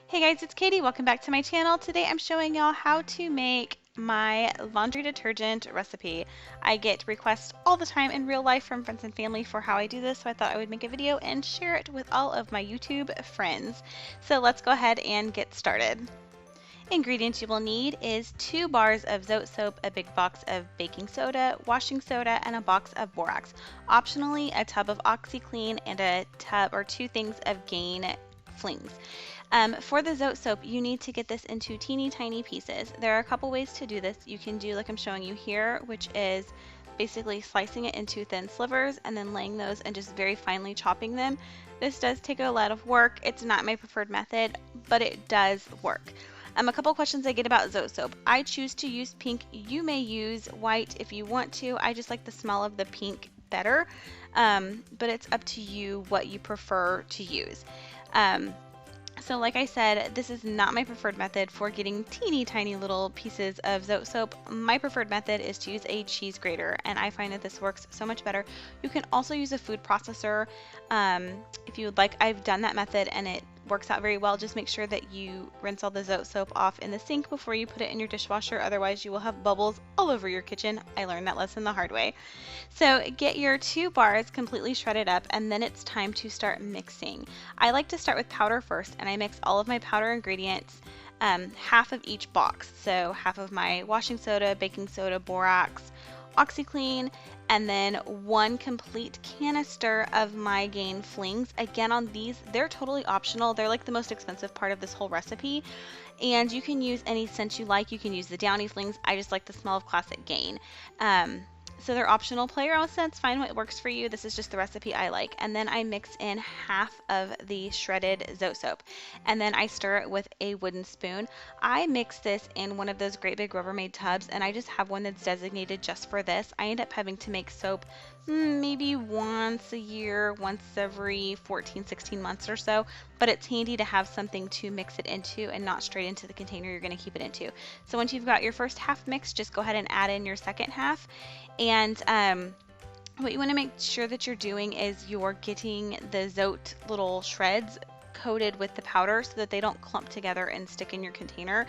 Hey guys, it's Katie. Welcome back to my channel. Today I'm showing y'all how to make my laundry detergent recipe. I get requests all the time in real life from friends and family for how I do this, so I thought I would make a video and share it with all of my YouTube friends. So let's go ahead and get started. Ingredients you will need is 2 bars of Zote soap, a big box of baking soda, washing soda, and a box of borax. Optionally, a tub of Oxy Clean and a tub or 2 things of Gain Flings. For the Zote soap, you need to get this into teeny tiny pieces. There are a couple ways to do this. You can do like I'm showing you here, which is basically slicing it into thin slivers and then laying those and just very finely chopping them. This does take a lot of work. It's not my preferred method, but it does work. A couple questions I get about Zote soap. I choose to use pink. You may use white if you want to. I just like the smell of the pink better, but it's up to you what you prefer to use. So like I said, this is not my preferred method for getting teeny tiny little pieces of Zote soap. My preferred method is to use a cheese grater, and I find that this works so much better. You can also use a food processor if you would like. I've done that method and it works out very well. Just make sure that you rinse all the Zote soap off in the sink before you put it in your dishwasher, otherwise you will have bubbles all over your kitchen. I learned that lesson the hard way. So get your 2 bars completely shredded up, and then it's time to start mixing. I like to start with powder first, and I mix all of my powder ingredients, half of each box. So half of my washing soda, baking soda, borax, Oxy Clean, and then 1 complete canister of my Gain Flings. Again, on these, they're totally optional. They're like the most expensive part of this whole recipe, and you can use any scent you like. You can use the Downy Flings. I just like the smell of classic Gain. So they're optional. Play your own scents, find what works for you. This is just the recipe I like. And then I mix in half of the shredded Zote soap, and then I stir it with a wooden spoon. I mix this in one of those great big Rubbermaid tubs, and I just have one that's designated just for this. I end up having to make soap maybe once a year, once every 14-16 months or so, but it's handy to have something to mix it into and not straight into the container you're going to keep it into. So once you've got your first half mixed, just go ahead and add in your second half. And what you want to make sure that you're doing is you're getting the Zote little shreds coated with the powder so that they don't clump together and stick in your container.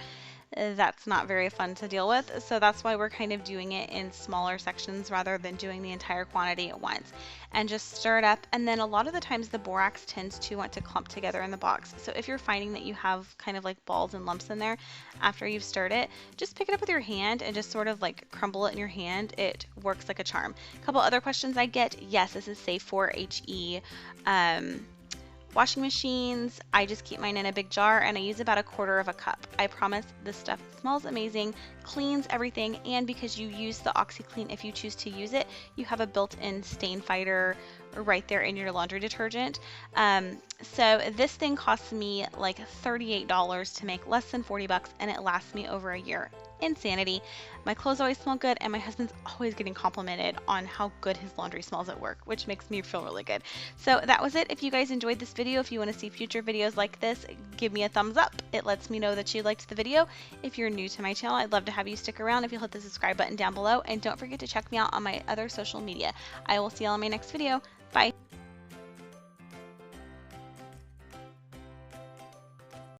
That's not very fun to deal with, so that's why we're kind of doing it in smaller sections rather than doing the entire quantity at once. And just stir it up, and then a lot of the times the borax tends to want to clump together in the box. So if you're finding that you have kind of like balls and lumps in there after you've stirred it, just pick it up with your hand and just sort of like crumble it in your hand. It works like a charm. A couple other questions I get: yes, this is safe for HE. Washing machines, I just keep mine in a big jar, and I use about 1/4 cup. I promise this stuff smells amazing, cleans everything, and because you use the Oxy Clean, if you choose to use it, you have a built-in stain fighter right there in your laundry detergent. So this thing costs me like $38 to make, less than 40 bucks, and it lasts me over a year. Insanity. My clothes always smell good, and my husband's always getting complimented on how good his laundry smells at work, which makes me feel really good. So that was it. If you guys enjoyed this video, if you want to see future videos like this, give me a thumbs up. It lets me know that you liked the video. If you're new to my channel, I'd love to have you stick around if you'll hit the subscribe button down below, and don't forget to check me out on my other social media. I will see y'all in my next video. Bye.